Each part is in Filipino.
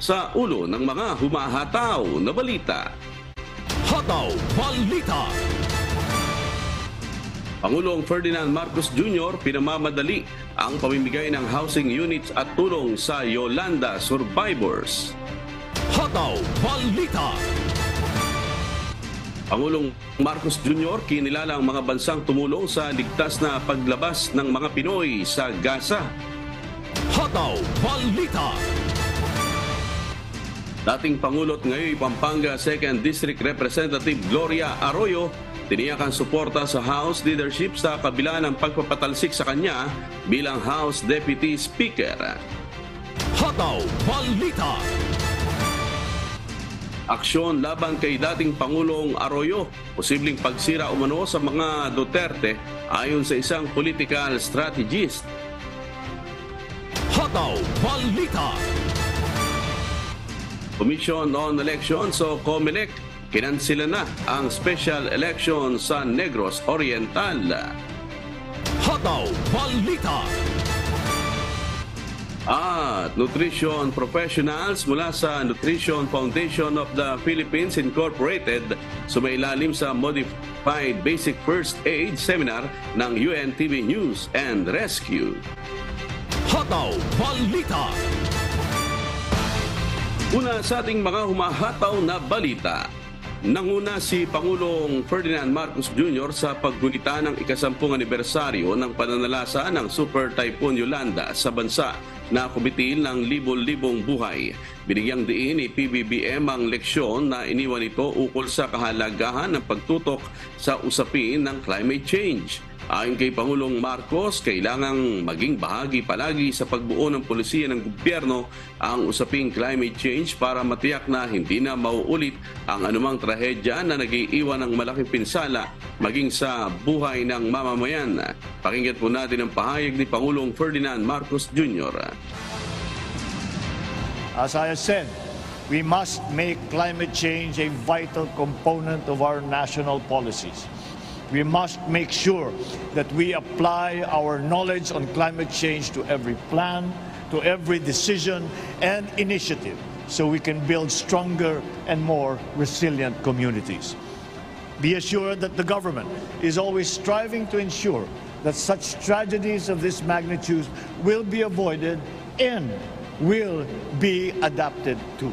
sa ulo ng mga humahataw na balita. Hataw Balita. Pangulong Ferdinand Marcos Jr. pinamamadali ang pamimigay ng housing units at tulong sa Yolanda survivors. Hataw Balita. Pangulong Marcos Jr. kinilala ang mga bansang tumulong sa ligtas na paglabas ng mga Pinoy sa Gaza. Hataw Balita. Dating Pangulo at ngayon Pampanga 2nd District Representative Gloria Arroyo tiniyak ang suporta sa House leadership sa kabila ng pagpapatalsik sa kanya bilang House Deputy Speaker. Hataw Balita. Aksyon laban kay dating Pangulong Arroyo, posibleng pagsira umano sa mga Duterte ayon sa isang political strategist. Hataw Balita. Commission on Elections o COMELEC, kinansila na ang special election sa Negros Oriental. Hataw Balita. At nutrition professionals mula sa Nutrition Foundation of the Philippines Incorporated sumailalim sa Modified Basic First Aid Seminar ng UNTV News and Rescue. Hataw Balita. Una sa ating mga humahataw na balita. Nanguna si Pangulong Ferdinand Marcos Jr. sa paggunita ng ika-10 anibersaryo ng pananalasa ng Super Typhoon Yolanda sa bansa na kumitil ng libo-libong buhay. Binigyang diin ni PBBM ang leksyon na iniwan ito ukol sa kahalagahan ng pagtutok sa usapin ng climate change. Ayon kay Pangulong Marcos, kailangang maging bahagi palagi sa pagbuo ng polisiya ng gobyerno ang usaping climate change para matiyak na hindi na mauulit ang anumang trahedya na nag-iiwan ng malaking pinsala maging sa buhay ng mamamayan. Pakinggan po natin ang pahayag ni Pangulong Ferdinand Marcos Jr. As I have said, we must make climate change a vital component of our national policies. We must make sure that we apply our knowledge on climate change to every plan, to every decision and initiative, so we can build stronger and more resilient communities. Be assured that the government is always striving to ensure that such tragedies of this magnitude will be avoided and will be adapted to.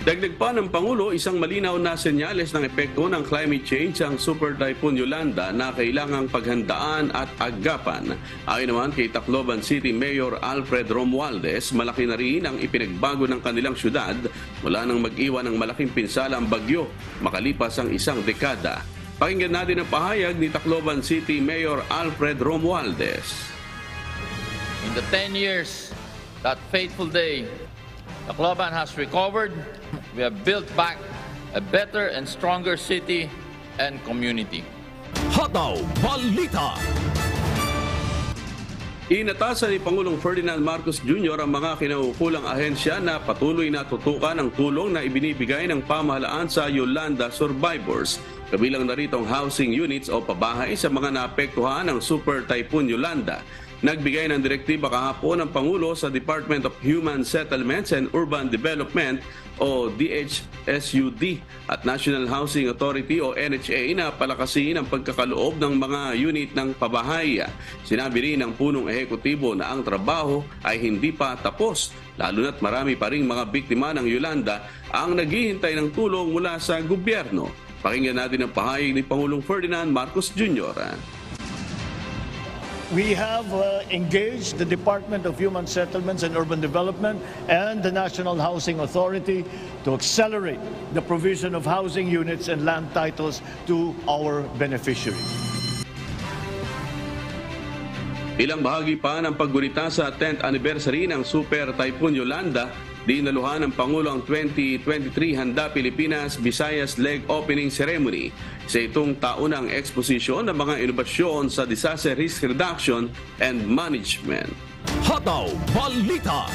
Dagdag pa ng Pangulo, isang malinaw na senyales ng epekto ng climate change ang Super Typhoon Yolanda na kailangang paghandaan at agapan. Ayon naman kay Tacloban City Mayor Alfred Romualdez, malaki na rin ang ipinagbago ng kanilang syudad mula nang mag-iwan ng malaking pinsala ang bagyo makalipas ang isang dekada. Pakinggan natin ang pahayag ni Tacloban City Mayor Alfred Romualdez. In the 10 years, that fateful day, Tacloban has recovered. We have built back a better and stronger city and community. Hataw Balita. Inatasan ni Pangulong Ferdinand Marcos Jr. ang mga kinaukulang ahensya na patuloy na tutukan ang tulong na ibinibigay ng pamahalaan sa Yolanda survivors. Kabilang na rito ang housing units o pabahay sa mga naapektuhan ng Super Typhoon Yolanda. Nagbigay ng direktiba kahapon ng Pangulo sa Department of Human Settlements and Urban Development o DHSUD at National Housing Authority o NHA na palakasin ang pagkakaloob ng mga unit ng pabahay. Sinabi rin ng punong ehekutibo na ang trabaho ay hindi pa tapos, lalo na't marami pa ring mga biktima ng Yolanda ang naghihintay ng tulong mula sa gobyerno. Pakinggan natin ang pahayag ni Pangulong Ferdinand Marcos Jr. We have engaged the Department of Human Settlements and Urban Development and the National Housing Authority to accelerate the provision of housing units and land titles to our beneficiaries. Ilang bahagi pa ng paggunita sa 10th anniversary ng Super Typhoon Yolanda, dinaluhan ng Pangulo ang 2023 Handa Pilipinas Visayas Leg Opening Ceremony sa itong taunang eksposisyon ng mga inobasyon sa disaster risk reduction and management. Hataw Balita.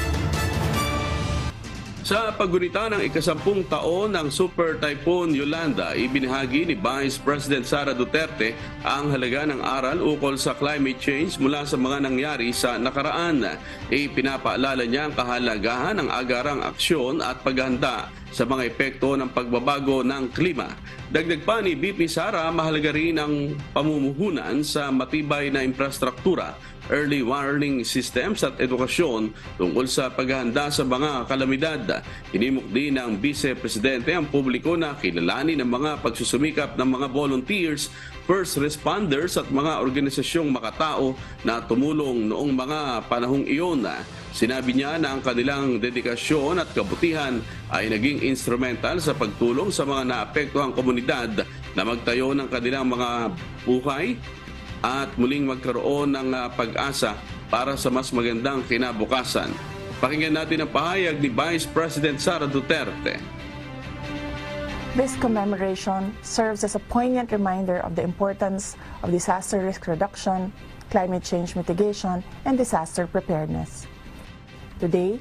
Sa paggunita ng ika-10 taon ng Super Typhoon Yolanda, ibinahagi ni Vice President Sara Duterte ang halaga ng aral ukol sa climate change mula sa mga nangyari sa nakaraan. Ipinapaalala niya ang kahalagahan ng agarang aksyon at paghahanda sa mga epekto ng pagbabago ng klima. Dagdag pa ni BP Sara, mahalaga rin ang pamumuhunan sa matibay na infrastruktura, early warning systems at edukasyon tungkol sa paghahanda sa mga kalamidad. Hinimok din ng Vice Presidente ang publiko na kilalanin ang mga pagsusumikap ng mga volunteers, first responders at mga organisasyong makatao na tumulong noong mga panahong iyon. Sinabi niya na ang kanilang dedikasyon at kabutihan ay naging instrumental sa pagtulong sa mga naapektuhang komunidad na magtayo ng kanilang mga buhay at muling magkaroon ng pag-asa para sa mas magandang kinabukasan. Pakinggan natin ang pahayag ni Vice President Sara Duterte. This commemoration serves as a poignant reminder of the importance of disaster risk reduction, climate change mitigation, and disaster preparedness. Today,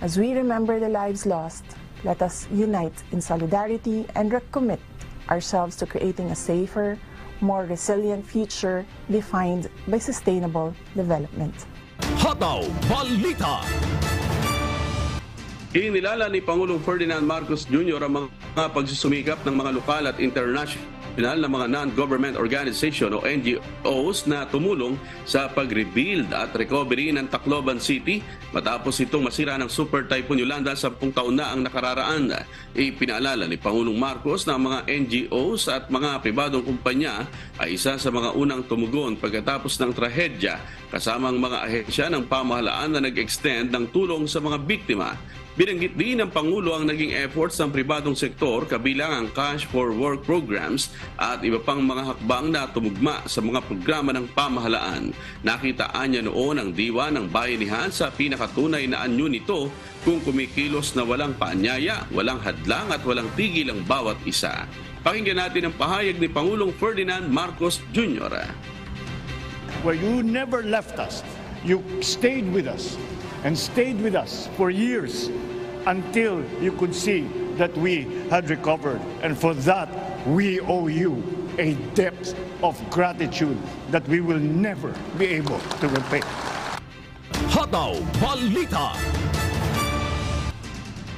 as we remember the lives lost, let us unite in solidarity and recommit ourselves to creating a safer, more resilient future defined by sustainable development. Hataw Balita. Inilala ni Pangulong Ferdinand Marcos Jr. ang mga pagsusumikap ng mga lokal at international na mga non-government organization o NGOs na tumulong sa pag-rebuild at recovery ng Tacloban City matapos itong masira ng Super Typhoon Yolanda 10 taon na ang nakararaan. Ipinaalala ni Pangulong Marcos na ang mga NGOs at mga pribadong kumpanya ay isa sa mga unang tumugon pagkatapos ng trahedya, kasama ang mga ahensya ng pamahalaan na nag-extend ng tulong sa mga biktima. Binanggit din ng Pangulo ang naging efforts ng pribadong sektor kabilang ang Cash for Work programs at iba pang mga hakbang na tumugma sa mga programa ng pamahalaan. Nakitaan niya noon ang diwa ng bayanihan sa pinakatunay na anyo nito kung kumikilos na walang paanyaya, walang hadlang at walang tigil ang bawat isa. Pakinggan natin ang pahayag ni Pangulong Ferdinand Marcos Jr. Where you never left us, you stayed with us and stayed with us for years until you could see that we had recovered. And for that, we owe you a depth of gratitude that we will never be able to repay. Hataw Balita.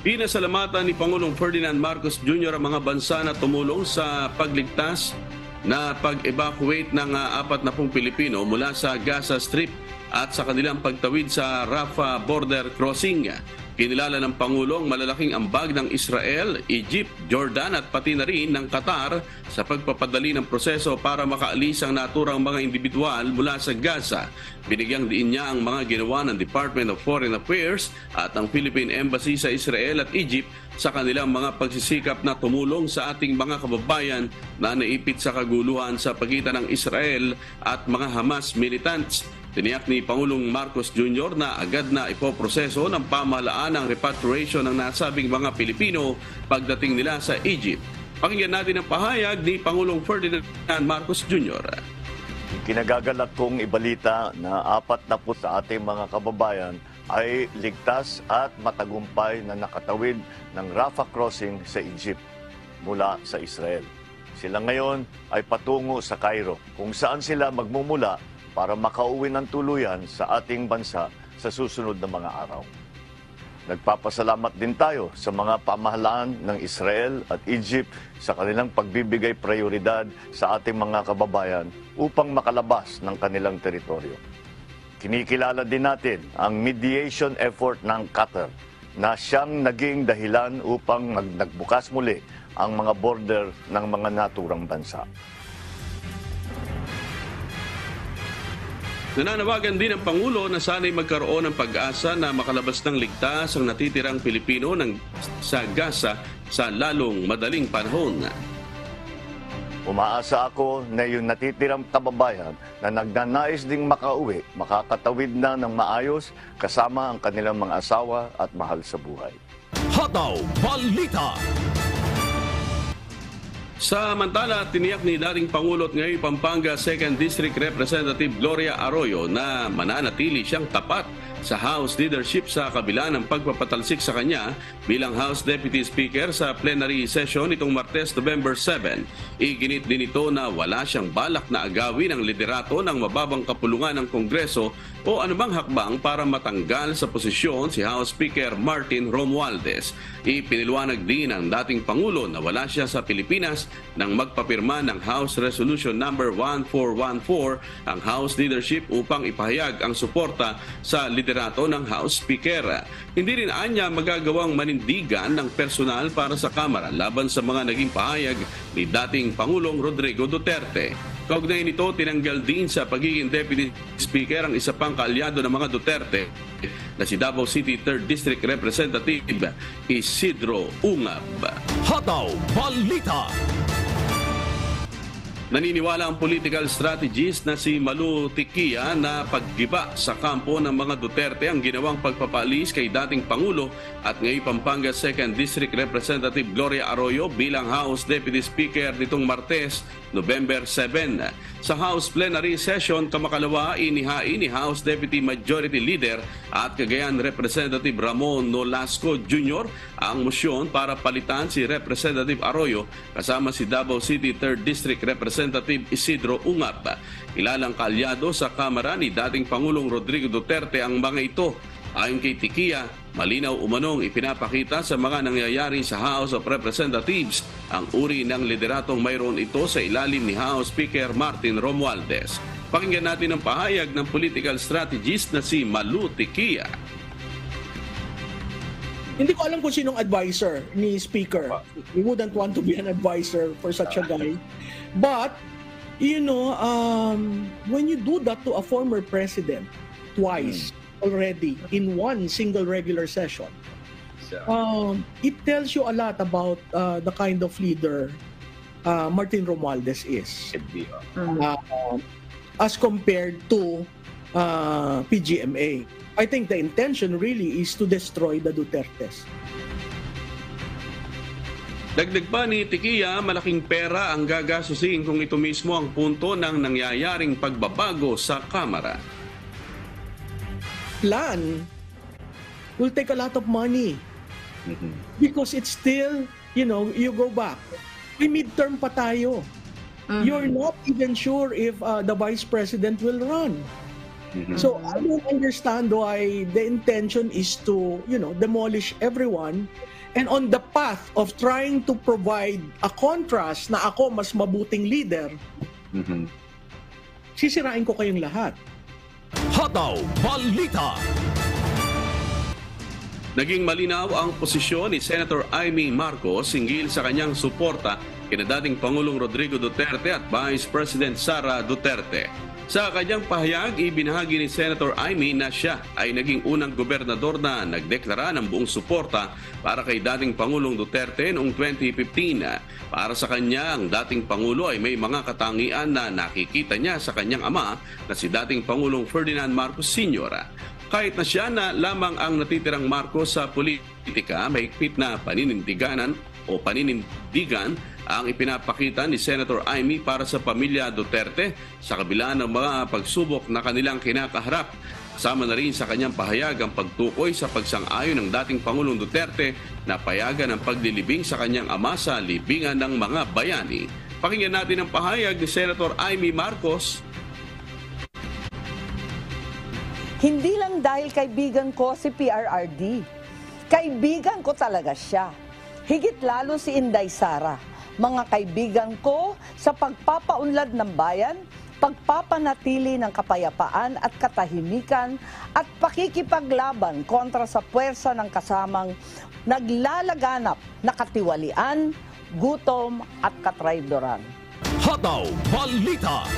Pinasalamatan ni Pangulong Ferdinand Marcos Jr. ang mga bansa na tumulong sa pagligtas na pag-evacuate ng 40 Pilipino mula sa Gaza Strip at sa kanilang pagtawid sa Rafah border crossing. Kinilala ng Pangulo ang malalaking ambag ng Israel, Egypt, Jordan at pati na rin ng Qatar sa pagpapadali ng proseso para makaalis ang naturang mga individual mula sa Gaza. Binigyang diin niya ang mga ginawa ng Department of Foreign Affairs at ang Philippine Embassy sa Israel at Egypt sa kanilang mga pagsisikap na tumulong sa ating mga kababayan na naipit sa kaguluhan sa pagitan ng Israel at mga Hamas militants. Tiniyak ni Pangulong Marcos Jr. na agad na ipoproseso ng pamahalaan ang repatriation ng nasabing mga Pilipino pagdating nila sa Egypt. Pakinggan natin ang pahayag ni Pangulong Ferdinand Marcos Jr. Kinagagalak kong ibalita na 40 sa ating mga kababayan ay ligtas at matagumpay na nakatawid ng Rafah crossing sa Egypt mula sa Israel. Sila ngayon ay patungo sa Cairo, kung saan sila magmumula para makauwi ng tuluyan sa ating bansa sa susunod na mga araw. Nagpapasalamat din tayo sa mga pamahalaan ng Israel at Egypt sa kanilang pagbibigay prioridad sa ating mga kababayan upang makalabas ng kanilang teritoryo. Kinikilala din natin ang mediation effort ng Qatar na siyang naging dahilan upang nagbukas muli ang mga border ng mga naturang bansa. Nananawagan din ng Pangulo na sana'y magkaroon ng pag-asa na makalabas ng ligtas ang natitirang Pilipino sa Gaza sa lalong madaling panahon. Umaasa ako na yung natitirang kababayan na nagnanais ding makauwi, makakatawid na ng maayos kasama ang kanilang mga asawa at mahal sa buhay. Hataw Balita. Samantala, tiniyak ni dating Pangulo at ngayon Pampanga 2nd District Representative Gloria Arroyo na mananatili siyang tapat sa House leadership sa kabila ng pagpapatalsik sa kanya bilang House Deputy Speaker sa plenary session nitong Martes, November 7. Iginit din ito na wala siyang balak na agawin ang liderato ng mababang kapulungan ng Kongreso o anumang hakbang para matanggal sa posisyon si House Speaker Martin Romualdez. Ipiniliwanag din ng dating Pangulo na wala siya sa Pilipinas nang magpapirma ng House Resolution number 1414 ang House leadership upang ipahayag ang suporta sa liderato ng House Speaker. Hindi rin anya magagawang manindigan ng personal para sa Kamara laban sa mga naging pahayag ni dating Pangulong Rodrigo Duterte. Kaugnay nito, tinanggal din sa pagiging Deputy Speaker ang isa pang kaalyado ng mga Duterte na si Davao City 3rd District Representative Isidro Ungab. Hataw Balita. Naniniwala ang political strategist na si Malu Tiquia na paggiba sa kampo ng mga Duterte ang ginawang pagpapaalis kay dating Pangulo at ngayon Pampanga 2nd District Representative Gloria Arroyo bilang House Deputy Speaker nitong Martes, November 7. Sa House Plenary Session, kamakalawa inihain ni House Deputy Majority Leader at Cagayan Representative Ramon Nolasco Jr. ang mosyon para palitan si Representative Arroyo kasama si Davao City 3rd District Representative Isidro Ungab. Kilalang kaalyado sa Kamara ni dating Pangulong Rodrigo Duterte ang mga ito. Ayon kay Tiquia, malinaw umanong ipinapakita sa mga nangyayari sa House of Representatives ang uri ng lideratong mayroon ito sa ilalim ni House Speaker Martin Romualdez. Pakinggan natin ang pahayag ng political strategist na si Malu Tiquia. Hindi ko alam kung sinong advisor ni Speaker. We wouldn't want to be an advisor for such a guy. But, you know, when you do that to a former president twice already in one single regular session, it tells you a lot about the kind of leader Martin Romualdez is. As compared to PGMA. I think the intention really is to destroy the Dutertes. Dagdag pa ni Tiquia, malaking pera ang gagasusin kung ito mismo ang punto ng nangyayaring pagbabago sa Kamara. Plan will take a lot of money because it's still, you know, you go back. May midterm pa tayo. You're not even sure if the vice president will run. So I don't understand why the intention is to, you know, demolish everyone and on the path of trying to provide a contrast na ako mas mabuting leader, sisirain ko kayong lahat. Hataw Balita. Naging malinaw ang posisyon ni Senator Amy Marcos hinggil sa kanyang suporta kina dating Pangulong Rodrigo Duterte at Vice President Sara Duterte. Sa kanyang pahayag, ibinahagi ni Senator Amy na siya ay naging unang gobernador na nagdeklara ng buong suporta para kay dating Pangulong Duterte noong 2015. Para sa kanya, ang dating Pangulo ay may mga katangian na nakikita niya sa kanyang ama na si dating Pangulong Ferdinand Marcos Sr. Kahit na siya na lamang ang natitirang Marcos sa politika, may higpit na paninindigan ang ipinapakita ni Senator Amy para sa pamilya Duterte sa kabila ng mga pagsubok na kanilang kinakaharap. Kasama na rin sa kanyang pahayag ang pagtukoy sa pagsang-ayon ng dating Pangulong Duterte na payagan ang paglilibing sa kanyang ama sa libingan ng mga bayani. Pakinggan natin ang pahayag ni Senator Amy Marcos. Hindi lang dahil kaibigan ko si PRRD. Kaibigan ko talaga siya. Higit lalo si Inday Sara. Mga kaibigan ko sa pagpapaunlad ng bayan, pagpapanatili ng kapayapaan at katahimikan at pakikipaglaban kontra sa puwersa ng kasamang naglalaganap na katiwalian, gutom at katraydoran. Hataw Balita.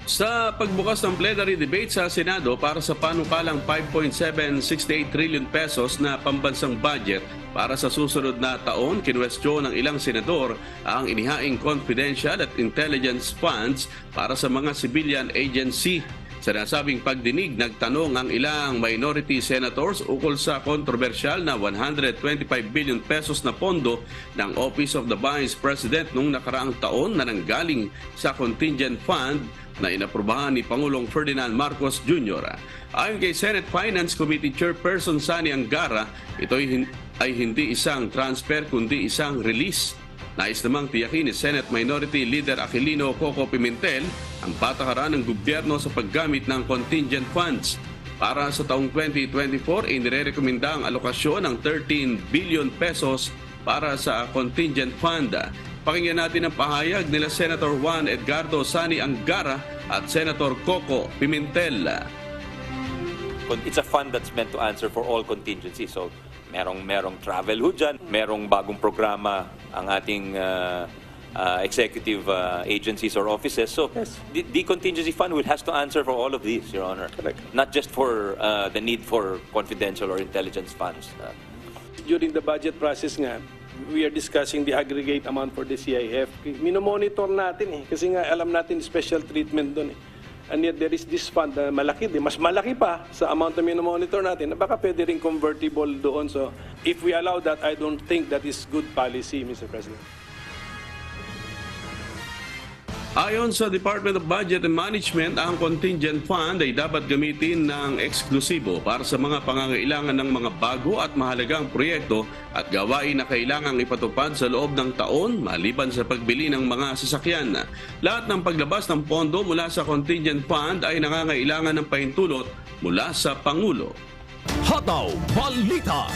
Sa pagbukas ng plenary debate sa Senado para sa panukalang 5.768 trillion pesos na pambansang budget para sa susunod na taon, kinwestiyon ng ilang senador ang inihaing confidential at intelligence funds para sa mga civilian agency. Sa nasabing pagdinig, nagtanong ang ilang minority senators ukol sa kontrobersyal na 125 billion pesos na pondo ng Office of the Vice President noong nakaraang taon na nanggaling sa contingent fund na inaprubahan ni Pangulong Ferdinand Marcos Jr. Ayon kay Senate Finance Committee Chairperson Sani Angara, ito ay hindi isang transfer kundi isang release. Nais namang tiyakin ni Senate Minority Leader Aquilino Coco Pimentel ang patakaran ng gobyerno sa paggamit ng contingent funds. Para sa taong 2024, inirekomenda ang alokasyon ng 13 billion pesos para sa contingent fund. Pakinggan natin ang pahayag nila Senator Juan Edgardo Sani Angara at Senator Coco Pimentel. It's a fund that's meant to answer for all contingencies. So, merong travel ho dyan, merong bagong programa ang ating executive agencies or offices. So, the contingency fund has to answer for all of these, Your Honor. Correct. Not just for the need for confidential or intelligence funds. During the budget process nga, we are discussing the aggregate amount for the CIF. Minomonitor natin kasi nga alam natin special treatment doon And yet there is this fund na malaki din, mas malaki pa sa amount na minomonitor natin, na baka pwede rin convertible doon. So if we allow that, I don't think that is good policy, Mr. President. Ayon sa Department of Budget and Management, ang contingent fund ay dapat gamitin ng eksklusibo para sa mga pangangailangan ng mga bago at mahalagang proyekto at gawain na kailangang ipatupad sa loob ng taon maliban sa pagbili ng mga sasakyan. Lahat ng paglabas ng pondo mula sa contingent fund ay nangangailangan ng pahintulot mula sa Pangulo. Hataw Balita.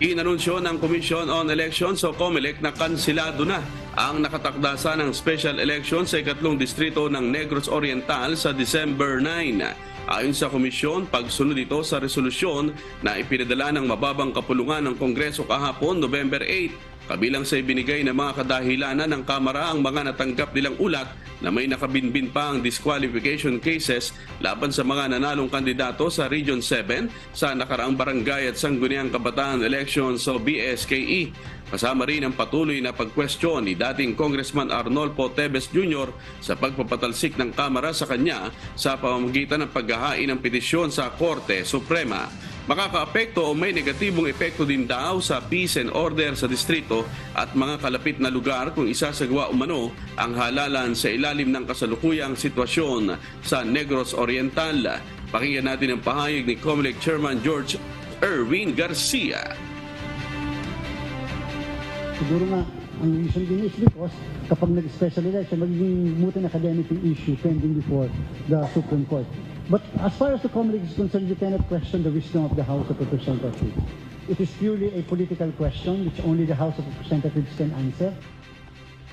Inanunsyo ng Commission on Elections o COMELEC na kansilado na ang nakatakdasa ng special election sa ikatlong distrito ng Negros Oriental sa December 9. Ayon sa komisyon, pagsunod ito sa resolusyon na ipinadala ng mababang kapulungan ng Kongreso kahapon, November 8. Kabilang sa ibinigay ng mga kadahilanan ng Kamara ang mga natanggap nilang ulat na may nakabinbin pa ang disqualification cases laban sa mga nanalong kandidato sa Region 7 sa nakaraang barangay at sangguniang kabataan elections o BSKE. Kasama rin ang patuloy na pagkwestiyon ni dating Congressman Arnolfo Tevez Jr. sa pagpapatalsik ng Kamara sa kanya sa pamamagitan ng paghahain ng petisyon sa Korte Suprema. Makakaapekto o may negatibong epekto din daw sa peace and order sa distrito at mga kalapit na lugar kung isasagawa umano ang halalan sa ilalim ng kasalukuyang sitwasyon sa Negros Oriental. Pakinggan natin ang pahayag ni COMELEC Chairman George Erwin Garcia. Siguro nga, ang reason din is because kapag nag-special election, magiging moot and academic issue pending before the Supreme Court. But as far as the COMELEC is concerned, you cannot question the wisdom of the House of Representatives. It is purely a political question which only the House of Representatives can answer.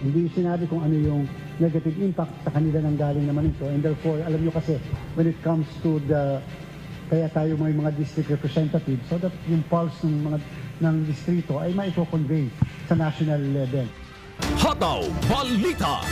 Hindi sinabi kung ano yung negative impact sa kanila nang galing naman ito. And therefore, alam nyo kasi, when it comes to the, kaya tayo may mga district representatives, so that yung pulse ng distrito ay maiko-convey sa national level. Hataw Balita.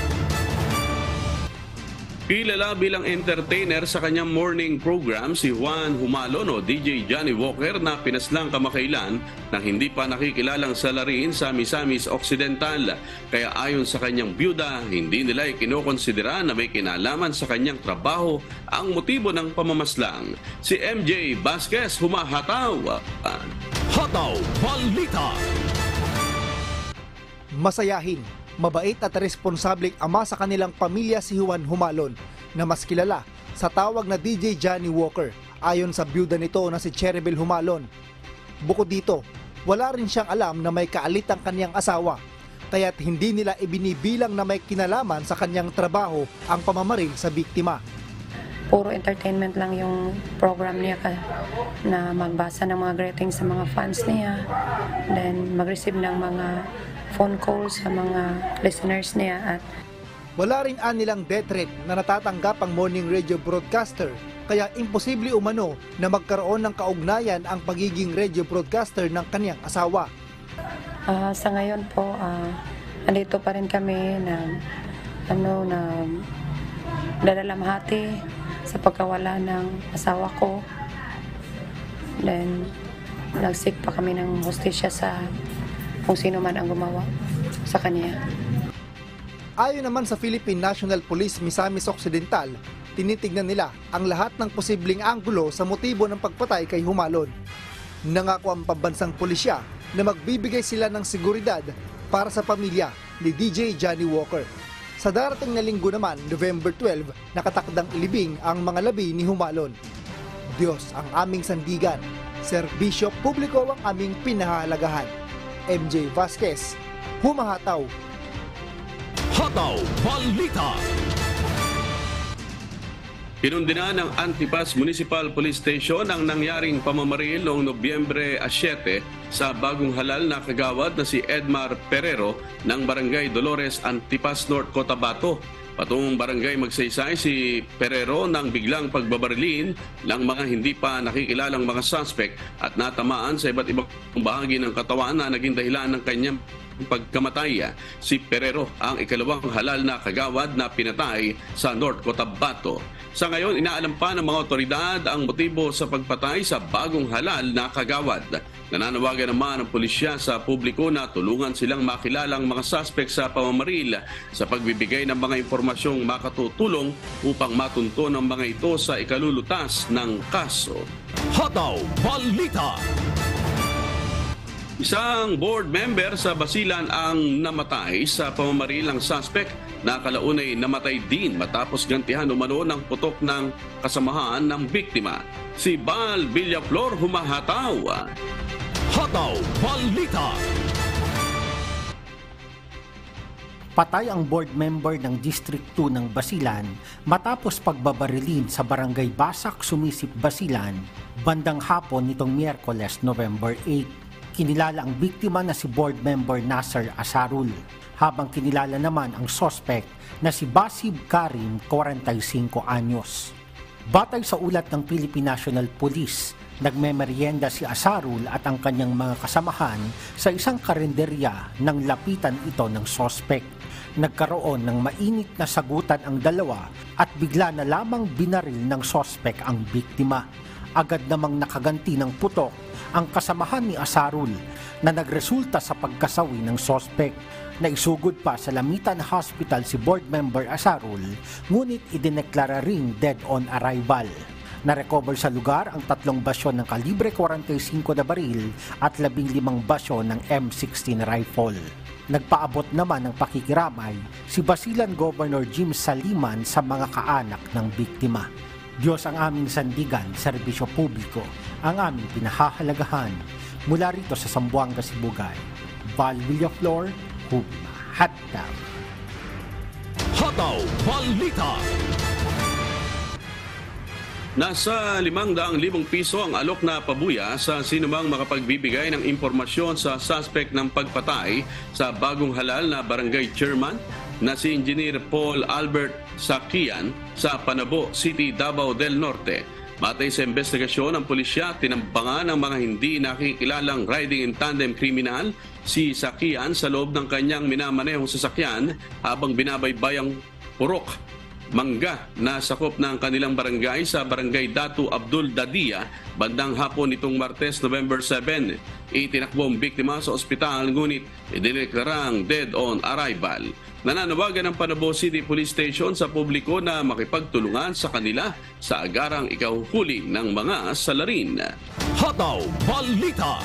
Kilala bilang entertainer sa kanyang morning program si Juan Humalon o DJ Johnny Walker na pinaslang kamakailan nang hindi pa nakikilalang salarin sa Misamis Occidental. Kaya ayon sa kanyang byuda, hindi nila ikinokonsidera na may kinalaman sa kanyang trabaho ang motibo ng pamamaslang. Si MJ Vasquez humahataw. Hataw Balita. Masayahin, mabait at responsabling ama sa kanilang pamilya si Juan Humalon na mas kilala sa tawag na DJ Johnny Walker ayon sa byuda nito na si Cheribel Humalon. Bukod dito, wala rin siyang alam na may kaalit ang kanyang asawa kaya't hindi nila ibinibilang na may kinalaman sa kanyang trabaho ang pamamaril sa biktima. Puro entertainment lang yung program niya na magbasa ng mga greetings sa mga fans niya, then mag-receive ng mga phone calls sa mga listeners niya. At wala rin anilang death threat na natatanggap ang morning radio broadcaster, kaya imposible umano na magkaroon ng kaugnayan ang pagiging radio broadcaster ng kanyang asawa. Sa ngayon po, andito pa rin kami na dadalamhati sa pagkawala ng asawa ko. Then nagsik pa kami ng hustisya sa kung sino man ang gumawa sa kanya. Ayon naman sa Philippine National Police Misamis Occidental, tinitignan nila ang lahat ng posibleng anggulo sa motibo ng pagpatay kay Humalon. Nangako ang pambansang pulisya na magbibigay sila ng seguridad para sa pamilya ni DJ Johnny Walker. Sa darating na linggo naman, November 12, nakatakdang ilibing ang mga labi ni Humalon. Diyos ang aming sandigan, serbisyo publiko ang aming pinahahalagahan. MJ Vasquez, humahataw. Hataw Balita. Pinundina ng Antipas Municipal Police Station ang nangyaring pamamaril noong Nobyembre 7 sa bagong halal na kagawad na si Edmar Perero ng Barangay Dolores, Antipas North, Cotabato. Patungong barangay Magsaysay si Perero nang biglang pagbabarilin ng mga hindi pa nakikilalang mga suspect at natamaan sa iba't ibang bahagi ng katawan na naging dahilan ng kanyang pagkamatay. Si Perero ang ikalawang halal na kagawad na pinatay sa North Cotabato. Sa ngayon, inaalam pa ng mga otoridad ang motibo sa pagpatay sa bagong halal na kagawad. Nananawagan naman ang pulisya sa publiko na tulungan silang makilalang mga suspect sa pamamaril sa pagbibigay ng mga impormasyong makatutulong upang matunton ang mga ito sa ikalulutas ng kaso. Hataw Balita. Isang board member sa Basilan ang namatay sa pamamaril ng suspect na kalaunay namatay din matapos gantihan umano ng putok ng kasamahan ng biktima. Si Bal Villaflor humahataw. Hataw Balita. Patay ang board member ng District 2 ng Basilan matapos pagbabarilin sa Barangay Basak, Sumisip, Basilan bandang hapon nitong Miyerkules, November 8. Kinilala ang biktima na si board member Nasser Asarul, habang kinilala naman ang suspect na si Basib Karim, 45 anyos. Batay sa ulat ng Philippine National Police, nagmemeryenda si Asarul at ang kanyang mga kasamahan sa isang karinderya nang lapitan ito ng suspect. Nagkaroon ng mainit na sagutan ang dalawa at bigla na lamang binaril ng suspect ang biktima. Agad namang nakaganti ng putok ang kasamahan ni Asarul na nagresulta sa pagkasawi ng suspect. Naisugod pa sa Lamitan Hospital si board member Asarul, ngunit idineklara ring dead on arrival. Narecover sa lugar ang 3 basyon ng kalibre 45 na baril at 15 basyon ng M16 rifle. Nagpaabot naman ng pakikiramay si Basilan Governor Jim Saliman sa mga kaanak ng biktima. Diyos ang aming sandigan, serbisyo publiko, ang aming pinahahalagahan. Mula rito sa Zamboanga, Sibugay, Val Villaflor, humahataw. Hataw Balita. Nasa 500,000 piso ang alok na pabuya sa sinumang makapagbibigay ng impormasyon sa suspect ng pagpatay sa bagong halal na barangay chairman na si Engineer Paul Albert Sakian sa Panabo City, Davao del Norte. Batay sa investigasyon ng pulisya, tinampangan ng mga hindi nakikilalang riding in tandem kriminal si Sakian sa loob ng kanyang minamanehong sasakyan habang binabaybayang purok mangga na sakop ng kanilang barangay sa Barangay Datu Abdul Dadia bandang hapon nitong Martes, November 7. Itinakbo ang biktima sa ospital ngunit idineklarang dead on arrival. Nananawagan ng Panabo City Police Station sa publiko na makipagtulungan sa kanila sa agarang ikahuhuli ng mga salarin. Hataw Balita.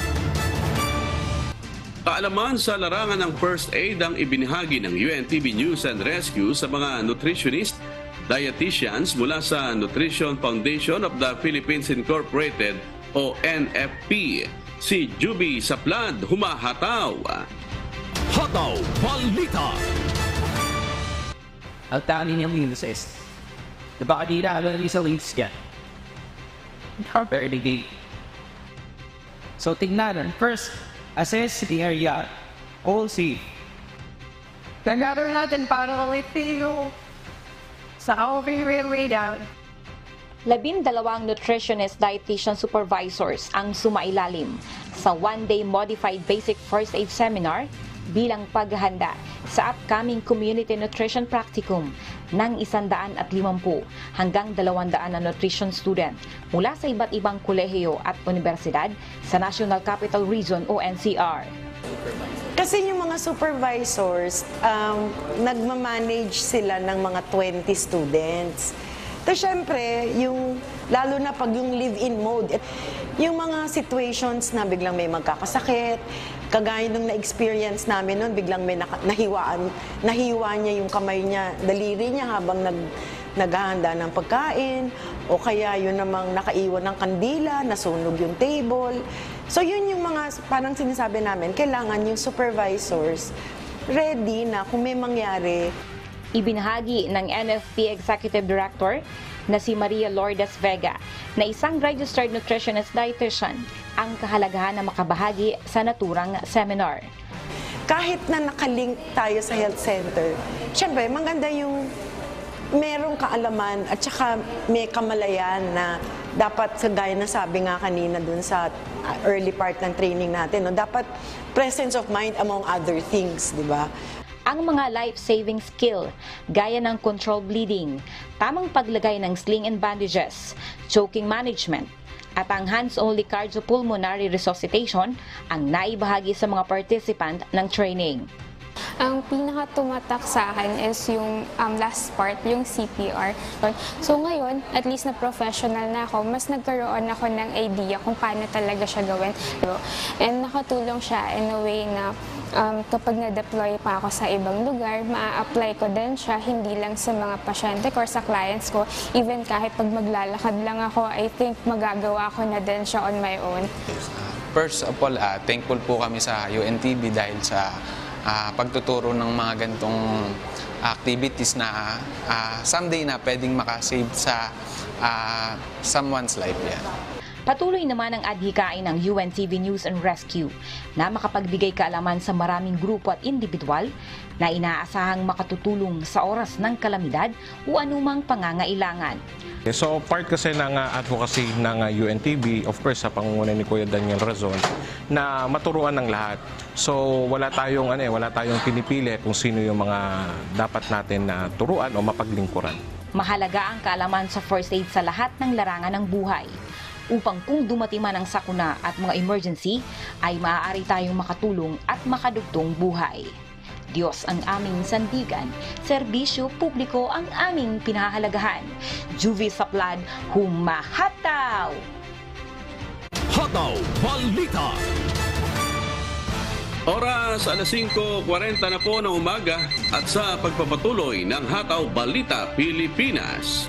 Kaalaman sa larangan ng first aid ang ibinahagi ng UNTV News and Rescue sa mga nutritionist, dietitians mula sa Nutrition Foundation of the Philippines Incorporated o NFP. Si Juby Saplad humahataw. Hataw Balita. Ang tanging niyang minuses, diba kanina ano sa links yan? Very big. So tingnan, first, assess the area, all safe. Nagkaroon natin para mawitiyo sa railway down. 12 nutritionist dietitian supervisors ang sumailalim sa one-day modified basic first aid seminar bilang paghahanda sa upcoming community nutrition practicum ng 150 hanggang 200 na nutrition student mula sa iba't ibang kolehiyo at universidad sa National Capital Region o NCR. Kasi yung mga supervisors, nagmamanage sila ng mga 20 students. Tapos syempre, lalo na pag yung live-in mode, yung mga situations na biglang may magkakasakit, kagaya nung na-experience namin noon, biglang may nahiwa niya yung kamay niya, daliri niya habang naghahanda ng pagkain, o kaya yun namang nakaiwan ng kandila, nasunog yung table. So yun yung mga parang sinasabi namin, kailangan yung supervisors ready na kung may mangyari. Ibinahagi ng NFP Executive Director na si Maria Lourdes Vega na isang registered nutritionist dietitian ang kahalagahan na makabahagi sa naturang seminar. Kahit na nakalink tayo sa health center, syempre maganda yung merong kaalaman at saka may kamalayan na dapat, gaya na sabi nga kanina dun sa early part ng training natin, no, dapat presence of mind among other things, di ba? Ang mga life-saving skill, gaya ng controlled bleeding, tamang paglagay ng sling and bandages, choking management, at ang hands-only cardiopulmonary resuscitation ang naibahagi sa mga participant ng training. Ang pinaka-tumatak sa akin is yung last part, yung CPR. So ngayon, at least na professional na ako, mas nagkaroon ako ng idea kung paano talaga siya gawin. And nakatulong siya in a way na kapag na-deploy pa ako sa ibang lugar, ma-apply ko din siya, hindi lang sa mga pasyente ko or sa clients ko. Even kahit pag maglalakad lang ako, I think magagawa ko na din siya on my own. First of all, thankful po kami sa UNTV dahil sa pagtuturo ng mga ganitong activities na someday na pwedeng makasave sa someone's life yan. Patuloy naman ang adhikain ng UNTV News and Rescue na makapagbigay kaalaman sa maraming grupo at individual na inaasahang makatutulong sa oras ng kalamidad o anumang pangangailangan. So part kasi ng advocacy ng UNTV, of course sa pangunguna ni Kuya Daniel Razon, na maturuan ng lahat. So wala tayong pinipili kung sino yung mga dapat natin na turuan o mapaglingkuran. Mahalaga ang kaalaman sa first aid sa lahat ng larangan ng buhay, upang kung dumati man ang sakuna at mga emergency, ay maaari tayong makatulong at makadugtong buhay. Diyos ang aming sandigan, serbisyo publiko ang aming pinahahalagahan. Juvie Saplad, humahataw! Hataw Balita! Oras alas 5:40 na po ng umaga at sa pagpapatuloy ng Hataw Balita Pilipinas.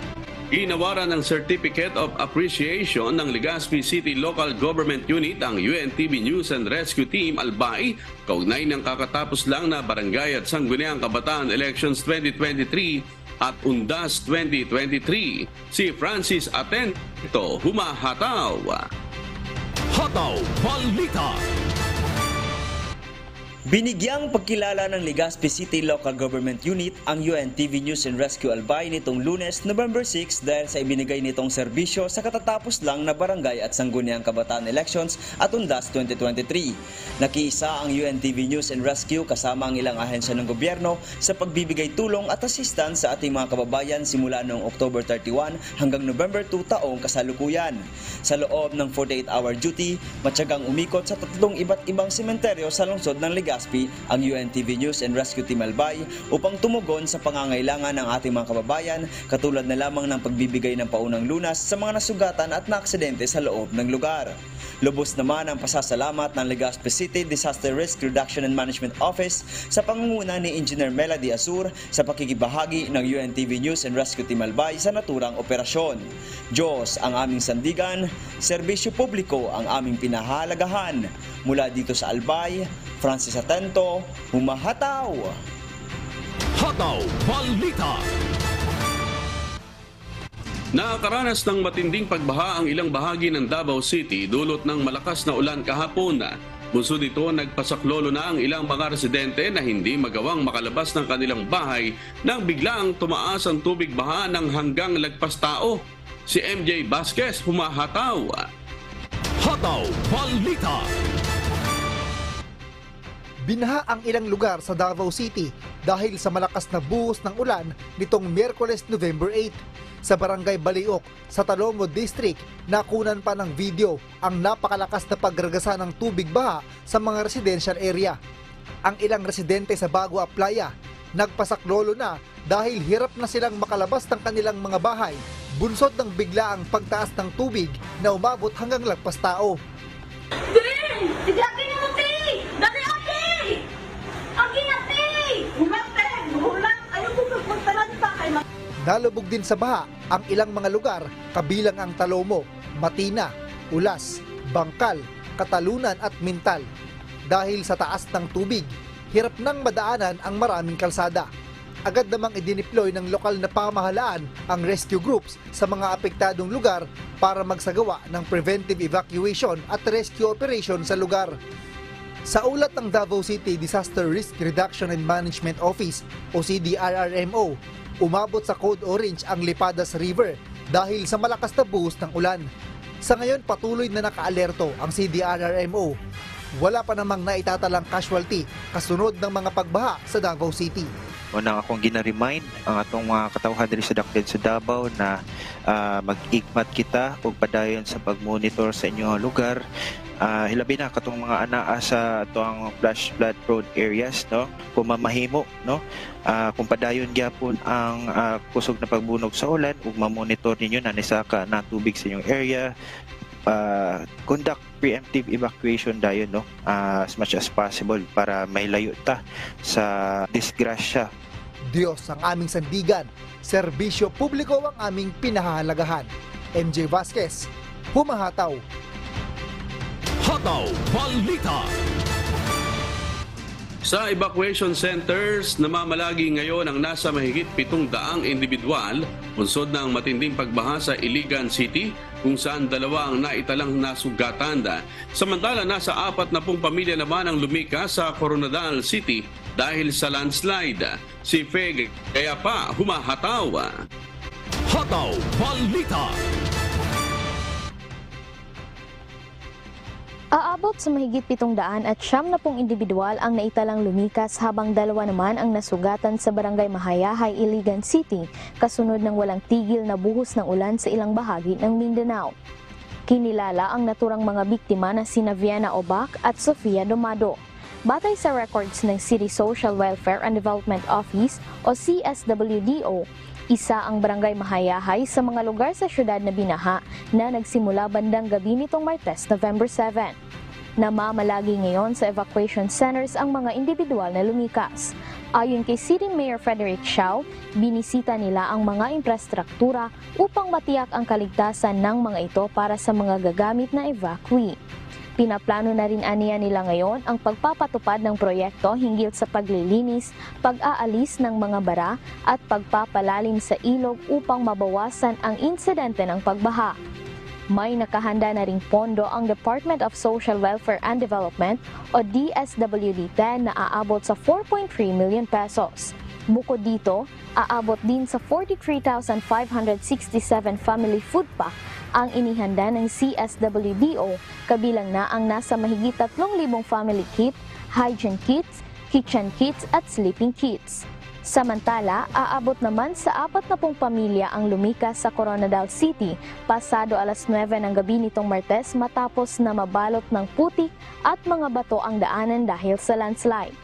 Ginawaran ng Certificate of Appreciation ng Legazpi City Local Government Unit ang UNTV News and Rescue Team Albay kaugnay ng kakatapos lang na Barangay at Sangguniang Kabataan Elections 2023 at Undas 2023. Si Francis Atento, humahataw! Hataw Balita! Binigyang pagkilala ng Legazpi City Local Government Unit ang UNTV News and Rescue Albay nitong Lunes, November 6 dahil sa ibinigay nitong serbisyo sa katatapos lang na Barangay at Sangguniang Kabataan Elections at Undas 2023. Nakiisa ang UNTV News and Rescue kasama ang ilang ahensya ng gobyerno sa pagbibigay tulong at assistance sa ating mga kababayan simula noong October 31 hanggang November 2 taong kasalukuyan. Sa loob ng 48-hour duty, matyagang umikot sa 3 iba't ibang sementeryo sa lungsod ng Legazpi ang UNTV News and Rescue Team Albay upang tumugon sa pangangailangan ng ating mga kababayan katulad na lamang ng pagbibigay ng paunang lunas sa mga nasugatan at naaksidente sa loob ng lugar. Lubos naman ang pasasalamat ng Legazpi City Disaster Risk Reduction and Management Office sa pangunguna ni Engineer Melody Asur sa pakikibahagi ng UNTV News and Rescue Team Albay sa naturang operasyon. Diyos ang aming sandigan, serbisyo publiko ang aming pinahahalagahan. Mula dito sa Albay, Francis Atento, humahataw! Hataw Balita! Nakakaranas ng matinding pagbaha ang ilang bahagi ng Davao City dulot ng malakas na ulan kahapon. Bunso dito, nagpasaklolo na ang ilang mga residente na hindi magawang makalabas ng kanilang bahay nang biglang tumaas ang tubig baha ng hanggang lagpas tao. Si MJ Vasquez, humahataw! Hataw Balita! Binaha ang ilang lugar sa Davao City dahil sa malakas na buhos ng ulan nitong Miyerkules, November 8. Sa Barangay Baliok, sa Talongo District, nakunan pa ng video ang napakalakas na pagragasa ng tubig baha sa mga residential area. Ang ilang residente sa Bagua Playa nagpasaklolo na dahil hirap na silang makalabas ng kanilang mga bahay, bunsod ng biglaang pagtaas ng tubig na umabot hanggang lagpas tao. Nalubog din sa baha ang ilang mga lugar kabilang ang Talomo, Matina, Ulas, Bangkal, Katalunan at Mintal. Dahil sa taas ng tubig, hirap nang madaanan ang maraming kalsada. Agad namang idineploy ng lokal na pamahalaan ang rescue groups sa mga apektadong lugar para magsagawa ng preventive evacuation at rescue operation sa lugar. Sa ulat ng Davao City Disaster Risk Reduction and Management Office o CDRRMO, umabot sa Code Orange ang Lipadas River dahil sa malakas na buhos ng ulan. Sa ngayon, patuloy na naka-alerto ang CDRRMO. Wala pa namang naitatalang casualty kasunod ng mga pagbaha sa Davao City. Unang akong gina-remind ang atong mga katawhan diri sa Dakded sa Davao na mag-igmat kita o padayon sa pag-monitor sa inyong lugar. Hilabi na katong mga anaa sa atong flash flood prone areas, no, kung mamahimo, no, kung padayon gyapon ang kusog na pagbunog sa ulan ug ma-monitor ninyo na nisaka na tubig sa inyong area, conduct preemptive evacuation dayon, no, as much as possible para mailayo ta sa disgrasya. Diyos ang aming sandigan, serbisyo publiko ang aming pinahahalagahan. MJ Vasquez, humahataw. Hataw Balita. Sa evacuation centers, namamalagi ngayon ang nasa mahigit 700 individual bunsod ng matinding pagbaha sa Iligan City kung saan 2 ang naitalang nasugatan. Samantala, nasa 40 pamilya naman ang lumika sa Coronadal City dahil sa landslide. Si Feg kaya pa humahataw. Hataw Balita. Aabot sa mahigit 700 at 70 individual ang naitalang lumikas habang 2 naman ang nasugatan sa Barangay Mahayahay, Iligan City kasunod ng walang tigil na buhos ng ulan sa ilang bahagi ng Mindanao. Kinilala ang naturang mga biktima na sina Viana Obac at Sofia Domado. Batay sa records ng City Social Welfare and Development Office o CSWDO, isa ang Barangay Mahayahay sa mga lugar sa syudad na binaha na nagsimula bandang gabi nitong Martes, November 7. Namamalagi ngayon sa evacuation centers ang mga individual na lumikas. Ayon kay City Mayor Frederick Siao, binisita nila ang mga infrastruktura upang matiyak ang kaligtasan ng mga ito para sa mga gagamit na evacuee. Pinaplano na rin aniya nila ngayon ang pagpapatupad ng proyekto hinggil sa paglilinis, pag-aalis ng mga bara at pagpapalalim sa ilog upang mabawasan ang insidente ng pagbaha. May nakahanda na ring pondo ang Department of Social Welfare and Development o DSWD-10 na aabot sa 4.3 million pesos. Bukod dito, aabot din sa 43,567 family food pack ang inihanda ng CSWDO, kabilang na ang nasa mahigit 3,000 family kit, hygiene kits, kitchen kits at sleeping kits. Samantala, aabot naman sa 40 pamilya ang lumikas sa Coronadal City pasado alas 9 ng gabi nitong Martes matapos na mabalot ng putik at mga bato ang daanan dahil sa landslide.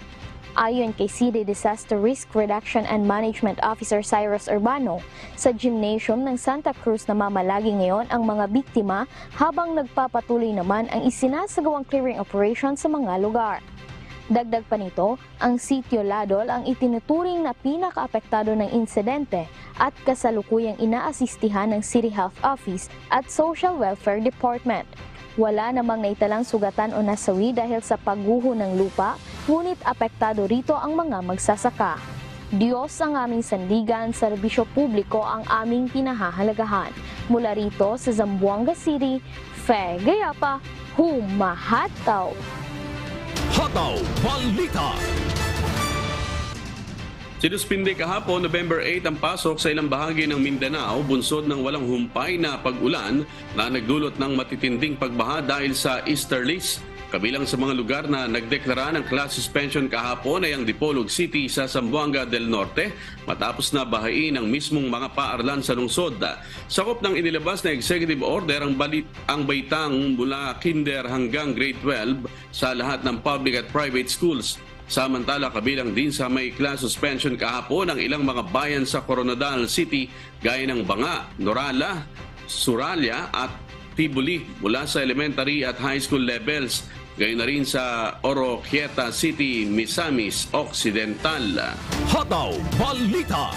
Ayon kay City Disaster Risk Reduction and Management Officer Cyrus Urbano, sa gymnasium ng Santa Cruz na mamalagi ngayon ang mga biktima habang nagpapatuloy naman ang isinasagawang clearing operation sa mga lugar. Dagdag pa nito, ang Sitio Ladol ang itinuturing na pinakaapektado ng insidente at kasalukuyang inaasistihan ng City Health Office at Social Welfare Department. Wala namang naitalang sugatan o nasawi dahil sa pagguho ng lupa, ngunit apektado rito ang mga magsasaka. Diyos ang aming sandigan, serbisyo publiko ang aming pinahahalagahan. Mula rito sa Zamboanga City, Fe Gayapa, humahataw! Hataw Balita. Sinuspinde kahapon, November 8, ang pasok sa ilang bahagi ng Mindanao bunsod ng walang humpay na pag-ulan na nagdulot ng matitinding pagbaha dahil sa easterlies. Kabilang sa mga lugar na nagdeklara ng class suspension kahapon ay ang Dipolog City sa Zamboanga del Norte matapos na bahain ang mismong mga paaralan sa lungsod. Sakop ng inilabas na executive order ang baitang mula kinder hanggang grade 12 sa lahat ng public at private schools. Samantala, kabilang din sa may class suspension kahapon ang ilang mga bayan sa Coronadal City gaya ng Banga, Norala, Suralia at Tibuli mula sa elementary at high school levels. Gayon na rin sa Oroquieta City, Misamis Occidental. Hataw Balita.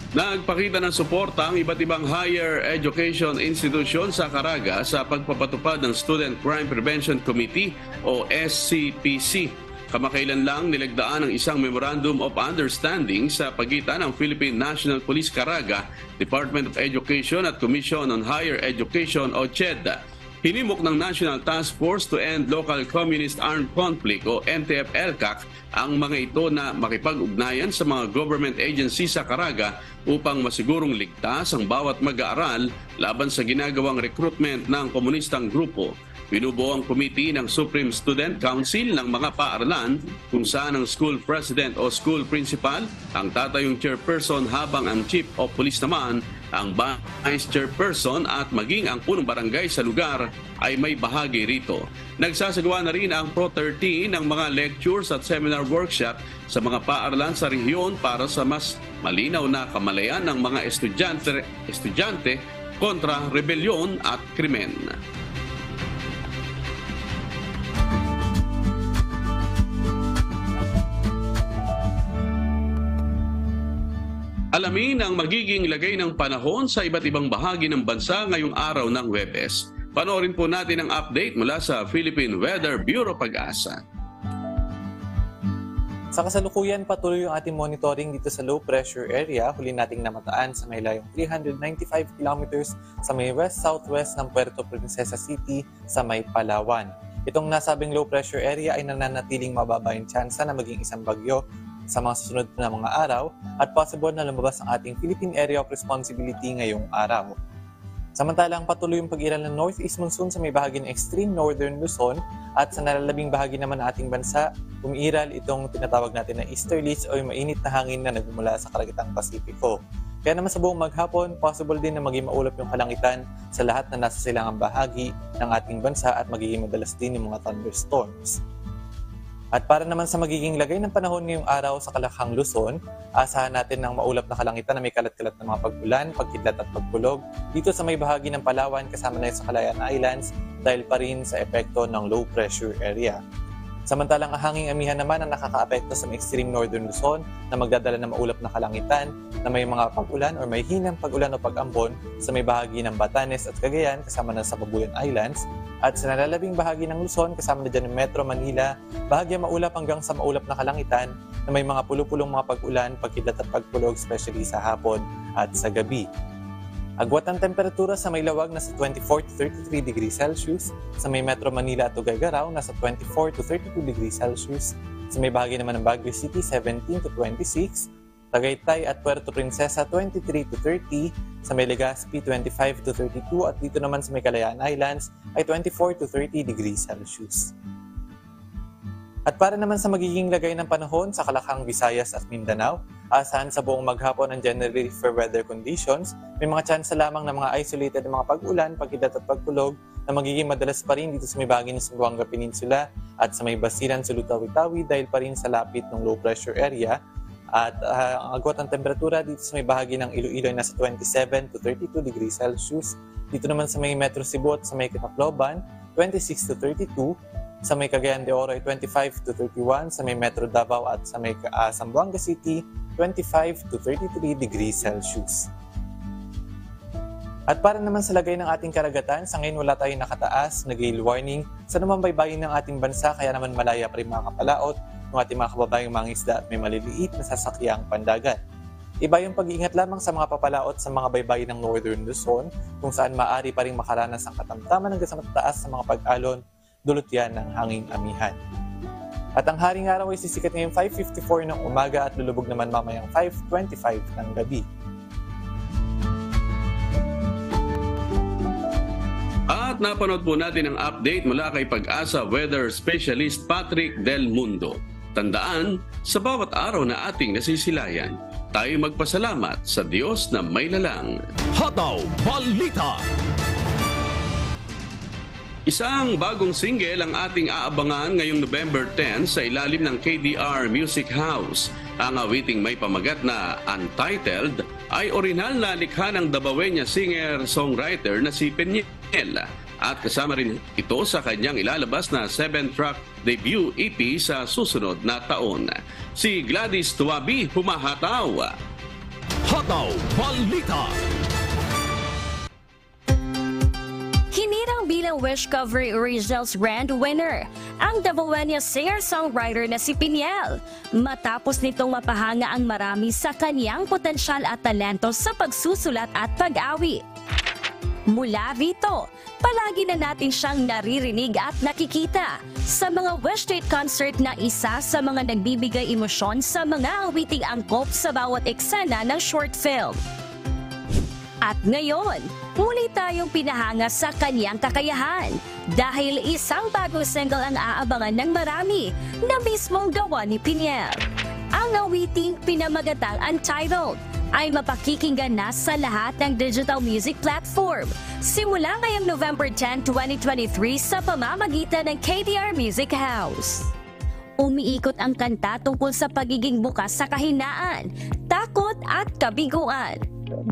Nagpakita ng suporta ang iba't ibang higher education institution sa Caraga sa pagpapatupad ng Student Crime Prevention Committee o SCPC. Kamakailan lang nilagdaan ang isang Memorandum of Understanding sa pagitan ng Philippine National Police Caraga, Department of Education at Commission on Higher Education o CHED. Hinimok ng National Task Force to End Local Communist Armed Conflict o NTF-ELCAC ang mga ito na makipag-ugnayan sa mga government agency sa Caraga upang masigurong ligtas ang bawat mag-aaral laban sa ginagawang recruitment ng komunistang grupo. Binubuo ang committee ng Supreme Student Council ng mga paaralan kung saan ang school president o school principal ang tatayong chairperson habang ang chief of police naman ang vice chairperson at maging ang punong barangay sa lugar ay may bahagi rito. Nagsasagawa na rin ang Pro 13 ng mga lectures at seminar workshop sa mga paaralan sa rehiyon para sa mas malinaw na kamalayan ng mga estudyante kontra rebelyon at krimen. Alamin ang magiging lagay ng panahon sa iba't ibang bahagi ng bansa ngayong araw ng Huwebes. Panoorin po natin ang update mula sa Philippine Weather Bureau Pag-asa. Sa kasalukuyan, patuloy yung ating monitoring dito sa low pressure area. Huli nating namataan sa may layong 395 kilometers sa may west-southwest ng Puerto Princesa City sa may Palawan. Itong nasabing low pressure area ay nananatiling mababa yung tsansa na maging isang bagyo sa mga susunod na mga araw at possible na lumabas ang ating Philippine Area of Responsibility ngayong araw. Samantalang patuloy yung pag-iral ng northeast monsoon sa may bahagi ng extreme northern Luzon at sa nalalabing bahagi naman ng ating bansa, umiiral itong tinatawag natin na easterlies o yung mainit na hangin na nagmumula sa Karagatang Pasipiko. Kaya naman sa buong maghapon, possible din na maging maulap yung kalangitan sa lahat na nasa silangang bahagi ng ating bansa at magiging madalas din yung mga thunderstorms. At para naman sa magiging lagay ng panahon ngayong araw sa Kalakhang Luzon, asahan natin ng maulap na kalangitan na may kalat-kalat na mga pag-ulan, pagkidlat at pagkulog dito sa may bahagi ng Palawan kasama na sa Calayan Islands dahil pa rin sa epekto ng low pressure area. Samantalang ang hanging amihan naman ang nakakaapekto sa extreme northern Luzon na magdadala ng maulap na kalangitan na may mga pag-ulan o may hinang pag-ulan o pag-ambon sa may bahagi ng Batanes at Cagayan kasama na sa Babuyan Islands at sa nalalabing bahagi ng Luzon kasama na dyan ng Metro Manila, bahagya maulap hanggang sa maulap na kalangitan na may mga pulo-pulong mga pag-ulan, pagkidlat at pagkulog especially sa hapon at sa gabi. Agwat ang temperatura sa may lawag nasa 24 to 33 degrees Celsius, sa may Metro Manila at Tuguegarao nasa 24 to 32 degrees Celsius, sa may bahagi naman ng Baguio City 17 to 26, Tagaytay at Puerto Princesa 23 to 30, sa may Legazpi 25 to 32 at dito naman sa may Calayan Islands ay 24 to 30 degrees Celsius. At para naman sa magiging lagay ng panahon sa Kalakhang, Visayas at Mindanao, asahan sa buong maghapon ang generally fair weather conditions. May mga tsansa lamang ng mga isolated na mga pag-ulan, pagkidlat at pagkulog na magiging madalas pa rin dito sa may bahagi ng Zamboanga Peninsula at sa may Basilan sa Lutawi-Tawi dahil pa rin sa lapit ng low pressure area. At ang agwat ng temperatura dito sa may bahagi ng Iloilo ay nasa 27 to 32 degrees Celsius. Dito naman sa may Metro Cebu at sa may Kitaploban, 26 to 32. Sa may Cagayan de Oro ay 25 to 31, sa may Metro Davao at sa may Zamboanga City, 25 to 33 degrees Celsius. At para naman sa lagay ng ating karagatan, sa ngayon wala tayong nakataas na gale warning sa namang baybayin ng ating bansa, kaya naman malaya pa rin mga kapalaot ng ating mga kababayang mga isda at may maliliit na sasakyang pandagat. Iba yung pag-iingat lamang sa mga papalaot sa mga baybayin ng Northern Luzon, kung saan maaari pa rin makaranas ang katamtaman hanggang sa matataas sa mga pag-alon, dulot yan ng hanging amihan. At ang haring araw ay sisikat ngayong 5:54 ng umaga at lulubog naman mamayang 5:25 ng gabi. At napanood po natin ang update mula kay Pag-asa Weather Specialist Patrick Del Mundo. Tandaan, sa bawat araw na ating nasisilayan, tayo magpasalamat sa Diyos na may lalang. Hataw Balita. Isang bagong single ang ating aabangan ngayong November 10 sa ilalim ng KDR Music House. Ang awiting may pamagat na Untitled ay orinal na likha ng Dabaweña singer-songwriter na si Peniel. At kasama rin ito sa kanyang ilalabas na 7-track debut EP sa susunod na taon. Si Gladys Tuabi humahataw. Hataw Balita. Hinirang bilang Wish Covery Originals Grand Winner ang Dabaweña singer-songwriter na si Peniel matapos nitong mapahanga ang marami sa kanyang potensyal at talento sa pagsusulat at pag-awit. Mula rito, palagi na natin siyang naririnig at nakikita sa mga Wish Street concert na isa sa mga nagbibigay emosyon sa mga awiting angkop sa bawat eksena ng short film. At ngayon, muli tayong pinahanga sa kanyang kakayahan dahil isang bagong single ang aabangan ng marami na mismong gawa ni Peniel. Ang awiting pinamagatang Untitled ay mapakikinggan na sa lahat ng digital music platform simula ngayong November 10, 2023 sa pamamagitan ng KDR Music House. Umiikot ang kanta tungkol sa pagiging bukas sa kahinaan, takot at kabiguan.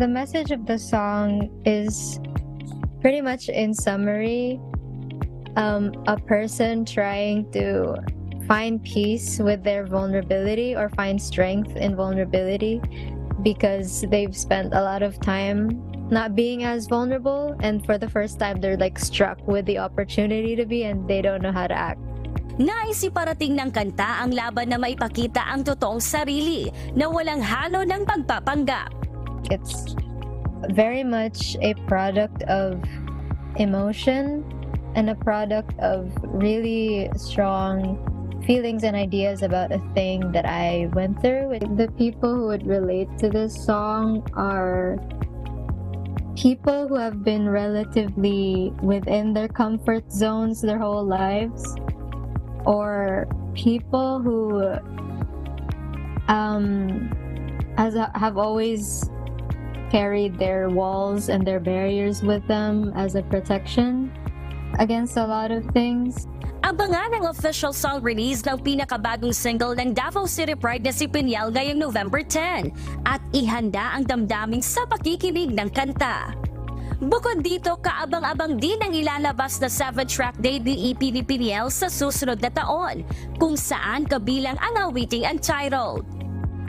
The message of the song is pretty much in summary, a person trying to find peace with their vulnerability or find strength in vulnerability because they've spent a lot of time not being as vulnerable, and for the first time they're like struck with the opportunity to be and they don't know how to act. Nais iparating ng kanta ang laban na maipakita ang totoong sarili na walang halo ng pagpapanggap. It's very much a product of emotion and a product of really strong feelings and ideas about a thing that I went through. The people who would relate to this song are people who have been relatively within their comfort zones their whole lives, or people who have always carried their walls and their barriers with them as a protection against a lot of things. Abangan ang official song release ng pinakabagong single ng Davao City Pride na si Peniel ngayong November 10 at ihanda ang damdamin sa pakikinig ng kanta. Bukod dito, kaabang-abang din ang ilalabas na 7-track debut EP ni Peniel sa susunod na taon, kung saan kabilang ang awiting Untitled.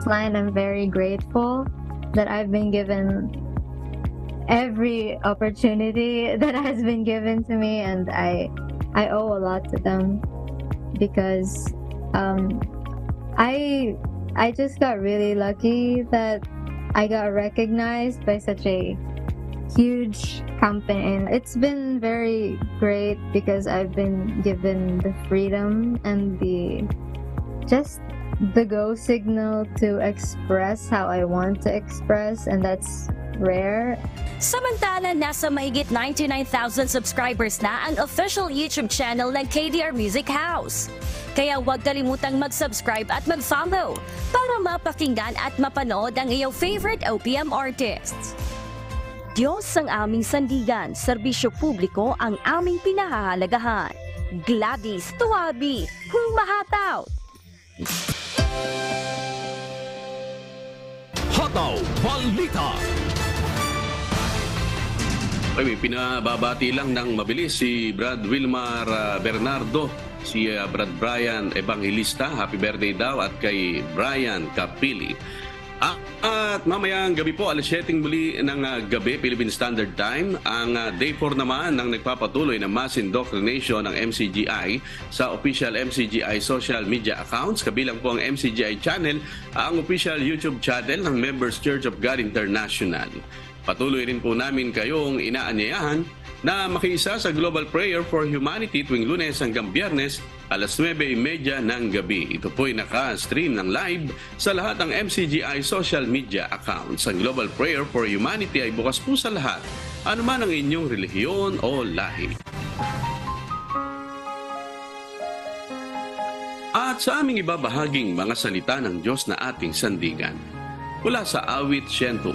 I'm very grateful that I've been given every opportunity that has been given to me, and I owe a lot to them because I just got really lucky that I got recognized by such a huge company. It's been very great because I've been given the freedom and the go signal to express how I want to express, and that's rare. Samantala, nasa mahigit 99,000 subscribers na ang official YouTube channel ng KDR Music House. Kaya huwag kalimutang mag-subscribe at mag-follow para mapakinggan at mapanood ang iyong favorite OPM artists. Diyos ang aming sandigan, serbisyo publiko ang aming pinahahalagahan. Gladys Tuabi, humahataw! Hataw Balita. Ay, pinababati lang ng mabilis si Brad Wilmar Bernardo, si Brad Brian Evangelista, happy birthday daw, at kay Brian Capili. At mamayang gabi po, alas 7 muli ng gabi, Philippine Standard Time, ang Day 4 naman ng nagpapatuloy na mass indoctrination ng MCGI sa official MCGI social media accounts. Kabilang po ang MCGI channel, ang official YouTube channel ng Members Church of God International. Patuloy rin po namin kayong inaanyayahan na makiisa sa Global Prayer for Humanity tuwing Lunes hanggang Biyernes alas 9:30 ng gabi. Ito po'y naka-stream ng live sa lahat ng MCGI social media accounts. Ang Global Prayer for Humanity ay bukas po sa lahat, anuman ang inyong relihiyon o lahi. At sa aming ibabahaging mga salita ng Diyos na ating sandigan, mula sa awit 101,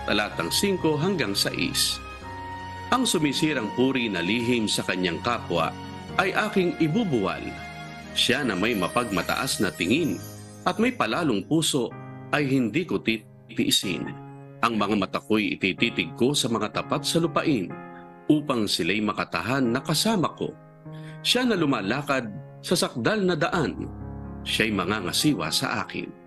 talatang 5 hanggang 6. Ang sumisirang puri na lihim sa kanyang kapwa ay aking ibubuwal. Siya na may mapagmataas na tingin at may palalong puso ay hindi ko titiisin. Ang mga mata ko'y itititig ko sa mga tapat sa lupain upang sila'y makatahan na kasama ko. Siya na lumalakad sa sakdal na daan, siya'y mangangasiwa sa akin.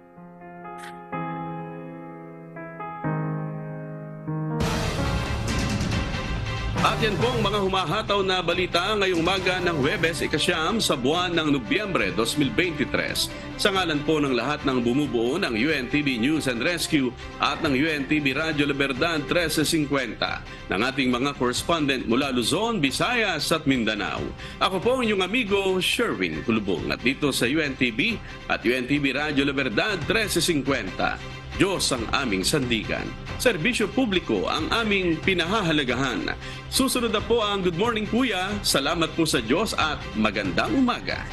At yan po ang mga humahataw na balita ngayong umaga ng Huwebes, ikasyam sa buwan ng Nobyembre 2023. Sa ngalan po ng lahat ng bumubuo ng UNTV News and Rescue at ng UNTV Radyo Libertad 1350 ng ating mga correspondent mula Luzon, Visayas at Mindanao. Ako po ang inyong amigo Sherwin Kulubong at dito sa UNTV at UNTV Radyo Libertad 1350. Diyos ang aming sandigan. Serbisyo publiko ang aming pinahahalagahan. Susunod na po ang Good Morning Kuya. Salamat po sa Diyos at magandang umaga.